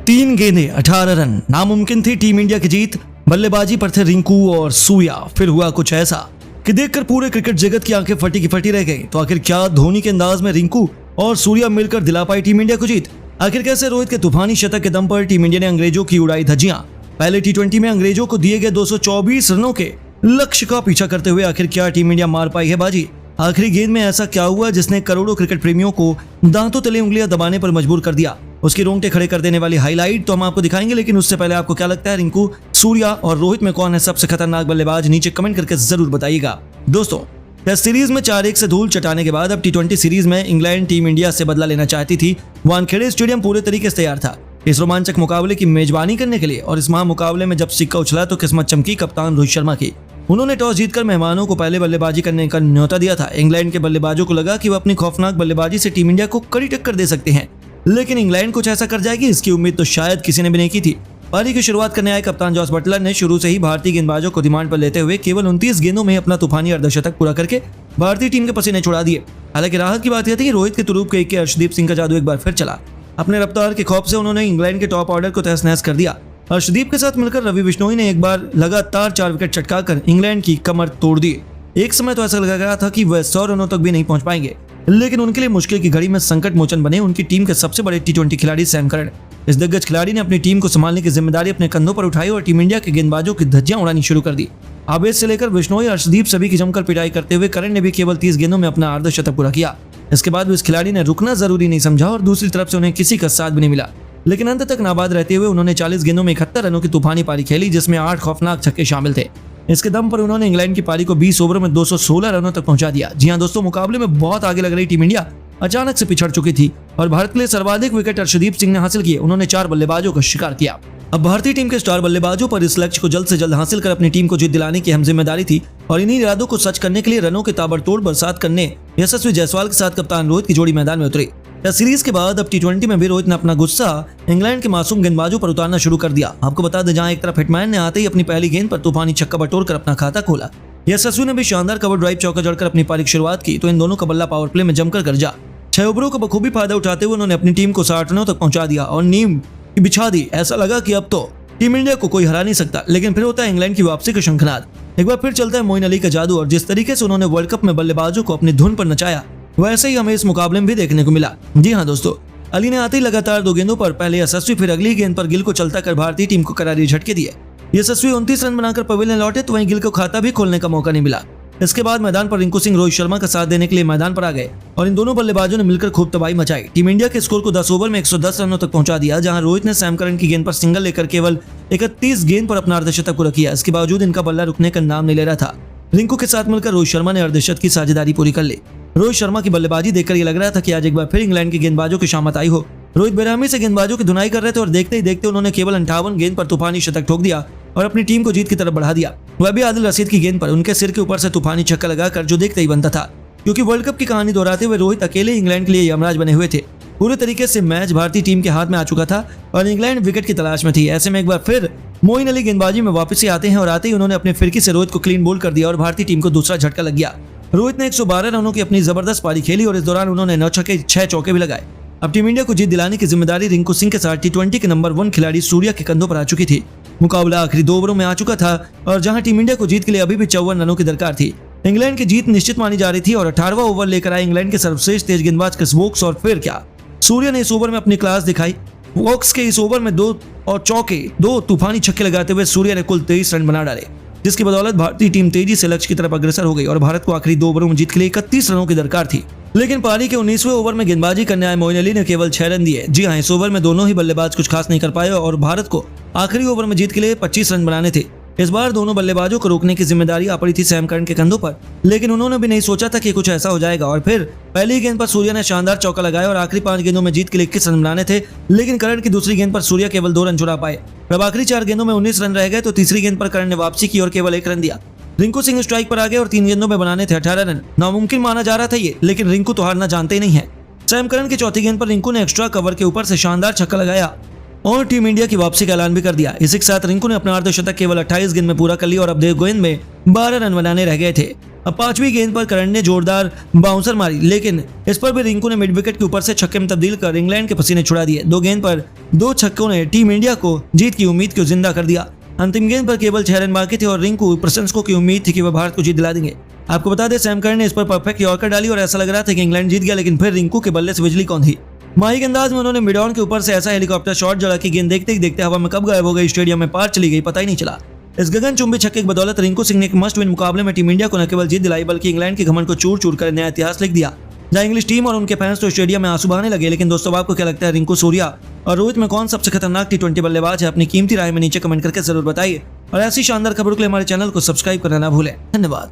3 गेंदें 18 रन, नामुमकिन थी टीम इंडिया की जीत। बल्लेबाजी पर थे रिंकू और सूर्या। फिर हुआ कुछ ऐसा कि देखकर पूरे क्रिकेट जगत की आंखें फटी की फटी रह गई। तो आखिर क्या धोनी के अंदाज में रिंकू और सूर्या मिलकर दिला पाई टीम इंडिया को जीत? आखिर कैसे रोहित के तूफानी शतक के दम पर टीम इंडिया ने अंग्रेजों की उड़ाई धज्जियां? पहले टी20 में अंग्रेजों को दिए गए 224 रनों के लक्ष्य का पीछा करते हुए आखिर क्या टीम इंडिया मार पाई है बाजी? आखिरी गेंद में ऐसा क्या हुआ जिसने करोड़ों क्रिकेट प्रेमियों को दांतों तले उंगलियां दबाने पर मजबूर कर दिया? उसकी रोंगटे खड़े कर देने वाली हाईलाइट तो हम आपको दिखाएंगे, लेकिन उससे पहले आपको क्या लगता है रिंकू, सूर्या और रोहित में कौन है सबसे खतरनाक बल्लेबाज? नीचे कमेंट करके जरूर बताइएगा। दोस्तों, टेस्ट सीरीज में 4-1 से धूल चटाने के बाद अब टी20 सीरीज में इंग्लैंड टीम इंडिया से बदला लेना चाहती थी। वानखेड़े स्टेडियम पूरे तरीके से तैयार था इस रोमांचक मुकाबले की मेजबानी करने के लिए, और इस महामुकाबले में जब सिक्का उछला तो किस्मत चमकी कप्तान रोहित शर्मा की। उन्होंने टॉस जीतकर मेहमानों को पहले बल्लेबाजी करने का न्योता दिया था। इंग्लैंड के बल्लेबाजों को लगा कि वो अपनी खौफनाक बल्लेबाजी से टीम इंडिया को कड़ी टक्कर दे सकते हैं, लेकिन इंग्लैंड कुछ ऐसा कर जाएगी इसकी उम्मीद तो शायद किसी ने भी नहीं की थी। पारी की शुरुआत करने आए कप्तान जॉस बटलर ने शुरू से ही भारतीय गेंदबाजों को डिमांड पर लेते हुए केवल 29 गेंदों में अपना तूफानी अर्धशतक पूरा करके भारतीय टीम के पसीने छुड़ा दिए। हालांकि राहत की बात यह थी कि रोहित के तुरूप के अर्शदीप सिंह का जादू एक बार फिर चला। अपने रफ्तार के खौफ से उन्होंने इंग्लैंड के टॉप ऑर्डर को तहस नहस कर दिया। अर्शदीप के साथ मिलकर रवि बिश्नोई ने एक बार लगातार 4 विकेट चटकाकर इंग्लैंड की कमर तोड़ दी। एक समय तो ऐसा लगा गया था कि वह 100 रनों तक भी नहीं पहुंच पाएंगे, लेकिन उनके लिए मुश्किल की घड़ी में संकट मोचन बने उनकी टीम के सबसे बड़े टी20 खिलाड़ी सैम करन। इस दिग्गज खिलाड़ी ने अपनी टीम को संभालने की जिम्मेदारी अपने कंधों पर उठाई और टीम इंडिया के गेंदबाजों की धज्जियां उड़ानी शुरू कर दी। आवेश से लेकर बिश्नोई, अर्शदीप सभी की जमकर पिटाई करते हुए करन ने भी केवल 30 गेंदों में अपना अर्धशतक पूरा किया। इसके बाद भी इस खिलाड़ी ने रुकना जरूरी नहीं समझा और दूसरी तरफ से उन्हें किसी का साथ भी नहीं मिला, लेकिन अंत तक नाबाद रहते हुए उन्होंने 40 गेंदों में 71 रनों की तूफानी पारी खेली, जिसमें 8 खौफनाक छक्के शामिल थे। इसके दम पर उन्होंने इंग्लैंड की पारी को 20 ओवरों में 216 रनों तक पहुंचा दिया। जी हां दोस्तों, मुकाबले में बहुत आगे लग रही टीम इंडिया अचानक से पिछड़ चुकी थी और भारत के लिए सर्वाधिक विकेट अर्शदीप सिंह ने हासिल किए। उन्होंने 4 बल्लेबाजों का शिकार किया। अब भारतीय टीम के स्टार बल्लेबाजों पर इस लक्ष्य को जल्द से जल्द हासिल कर अपनी टीम को जीत दिलाने की अहम जिम्मेदारी थी, और इन्हीं इरादों को सच करने के लिए रनों के ताबड़तोड़ बरसात करने यशस्वी जायसवाल के साथ कप्तान रोहित की जोड़ी मैदान में उतरी। टेस्ट सीरीज के बाद अब टी20 में भी रोहित ने अपना गुस्सा इंग्लैंड के मासूम गेंदबाजों पर उतारना शुरू कर दिया। आपको बता दें, जहां एक तरफ हिटमैन ने आते ही अपनी पहली गेंद पर तूफानी छक्का बटोरकर अपना खाता खोला, यशस्वी ने भी शानदार कवर ड्राइव चौका जड़कर अपनी पारी की शुरुआत की, तो इन दोनों का बल्ला पावर प्ले में जमकर गरजा। 6 ओवरों का बखूबी फायदा उठाते हुए उन्होंने अपनी टीम को 60 रनों तक पहुंचा दिया और नींव बिछा दी। ऐसा लगा कि अब तो टीम इंडिया को कोई हरा नहीं सकता, लेकिन फिर होता है इंग्लैंड की वापसी का शंखनाद। एक बार फिर चलता है मोइन अली का जादू, और जिस तरीके से उन्होंने वर्ल्ड कप में बल्लेबाजों को अपनी धुन पर नचाया, वैसे ही हमें इस मुकाबले में भी देखने को मिला। जी हाँ दोस्तों, अली ने आते ही लगातार 2 गेंदों पर पहले यशस्वी फिर अगली गेंद पर गिल को चलता कर भारतीय टीम को करारी झटके दिए। यशस्वी 29 रन बनाकर पवेलियन लौटे, तो वहीं गिल को खाता भी खोलने का मौका नहीं मिला। इसके बाद मैदान पर रिंकू सिंह रोहित शर्मा का साथ देने के लिए मैदान पर आ गए और इन दोनों बल्लेबाजों ने मिलकर खूब तबाही मचाई। टीम इंडिया के स्कोर को 10 ओवर में 110 रनों तक पहुंचा दिया, जहां रोहित ने सैम करन की गेंद पर सिंगल लेकर केवल 31 गेंद पर अपना अर्धशतक पूरा किया। इसके बावजूद इनका बल्ला रुकने का नाम नहीं ले रहा था। रिंकू के साथ मिलकर रोहित शर्मा ने अर्धशतक की साझेदारी पूरी कर ली। रोहित शर्मा की बल्लेबाजी देखकर यह लग रहा था कि आज एक बार फिर इंग्लैंड के गेंदबाजों की शामत आई हो। रोहित बेरहमी से गेंदबाजों की धुनाई कर रहे थे और देखते ही देखते उन्होंने केवल 58 गेंद पर तूफानी शतक ठोक दिया और अपनी टीम को जीत की तरफ बढ़ा दिया। वह भी आदिल रशीद की गेंद पर उनके सिर के ऊपर से तूफानी छक्का लगाकर, जो देखते ही बनता था, क्योंकि वर्ल्ड कप की कहानी दोहराते हुए रोहित अकेले इंग्लैंड के लिए यमराज बने हुए थे। पूरे तरीके से मैच भारतीय टीम के हाथ में आ चुका था और इंग्लैंड विकेट की तलाश में थी। ऐसे में एक बार फिर मोइन अली गेंदबाजी में वापसी आते हैं और आते ही उन्होंने अपने फिरकी से रोहित को क्लीन बोल्ड कर दिया और भारतीय टीम को दूसरा झटका लग गया। रोहित ने 112 रनों की अपनी जबरदस्त पारी खेली और इस दौरान उन्होंने 9 छक्के 6 चौके भी लगाए। अब टीम इंडिया को जीत दिलाने की जिम्मेदारी रिंकू सिंह के साथ टी20 के नंबर 1 खिलाड़ी सूर्या के कंधों पर आ चुकी थी। मुकाबला आखिरी 2 ओवरों में आ चुका था और जहां टीम इंडिया को जीत के लिए अभी भी 54 रनों की दरकार थी। इंग्लैंड की जीत निश्चित मानी जा रही थी और 18वां ओवर लेकर आए इंग्लैंड के सर्वश्रेष्ठ तेज गेंदबाज क्रिस वोक्स, और फिर क्या, सूर्या ने इस ओवर में अपनी क्लास दिखाई। वोक्स के इस ओवर में 2 और चौके 2 तूफानी छक्के लगाते हुए सूर्या ने कुल 23 रन बना डाले, जिसकी बदौलत भारतीय टीम तेजी से लक्ष्य की तरफ अग्रसर हो गई और भारत को आखिरी 2 ओवरों में जीत के लिए 31 रनों की दरकार थी। लेकिन पारी के 19वें ओवर में गेंदबाजी करने आए मोइन अली ने केवल 6 रन दिए। जी हाँ, इस ओवर में दोनों ही बल्लेबाज कुछ खास नहीं कर पाए और भारत को आखिरी ओवर में जीत के लिए 25 रन बनाने थे। इस बार दोनों बल्लेबाजों को रोकने की जिम्मेदारी आ पड़ी थी सैम करन के कंधों पर, लेकिन उन्होंने भी नहीं सोचा था कि कुछ ऐसा हो जाएगा। और फिर पहली गेंद पर सूर्या ने शानदार चौका लगाया और आखिरी 5 गेंदों में जीत के लिए 21 रन बनाने थे, लेकिन करन की दूसरी गेंद पर सूर्या केवल 2 रन चुरा पाए। जब आखिरी 4 गेंदों में 19 रन रह गए तो तीसरी गेंद पर करन ने वापसी की और केवल 1 रन दिया। रिंकू सिंह स्ट्राइक पर आ गए और 3 गेंदों में बनाने थे 18 रन। नामुमकिन माना जा रहा था ये, लेकिन रिंकू तो हारना जानते ही नहीं है। सैम करन की चौथी गेंद पर रिंकू ने एक्स्ट्रा कवर के ऊपर से शानदार छक्का लगाया और टीम इंडिया की वापसी का ऐलान भी कर दिया। इसी के साथ रिंकू ने अपना अर्धशतक केवल 28 गेंद में पूरा कर लिया और अब 2 गेंद में 12 रन बनाने रह गए थे। अब 5वीं गेंद पर करण ने जोरदार बाउंसर मारी, लेकिन इस पर भी रिंकू ने मिड विकेट के ऊपर से छक्के में तब्दील कर इंग्लैंड के पसीने छुड़ा दिए। 2 गेंद पर 2 छक्कों ने टीम इंडिया को जीत की उम्मीद को जिंदा कर दिया। अंतिम गेंद पर केवल 6 रन बाकी थे और रिंकू प्रशंसकों की उम्मीद थी कि वह भारत को जीत दिला देंगे। आपको बता दें, सैम करन ने इस पर परफेक्ट यॉर्कर डाली और ऐसा लग रहा था कि इंग्लैंड जीत गया, लेकिन फिर रिंकू के बल्ले से बिजली कौन थी। माही के अंदाज में उन्होंने मिड ऑन के ऊपर से ऐसा हेलीकॉप्टर शॉट जड़ा कि गेंद देखते ही देखते हवा में कब गायब हो गई, स्टेडियम में पार चली गई, पता ही नहीं चला। इस गगनचुंबी छक्के की बदौलत रिंकू सिंह ने एक मस्ट विन मुकाबले में टीम इंडिया को न केवल जीत दिलाई बल्कि इंग्लैंड के घमंड को चूर चूर कर नया इतिहास लिख दिया। जहां इंग्लिश टीम और उनके फैंस तो स्टेडियम में आंसू बहाने लगे। लेकिन दोस्तों, आपको क्या लगता है, रिंकू सूर्या और रोहित में कौन सबसे खतरनाक टी20 बल्लेबाज है? अपनी कीमती राय में नीचे कमेंट करके जरूर बताइए और ऐसी शानदार खबरों के लिए हमारे चैनल को सब्सक्राइब करना ना भूलें। धन्यवाद।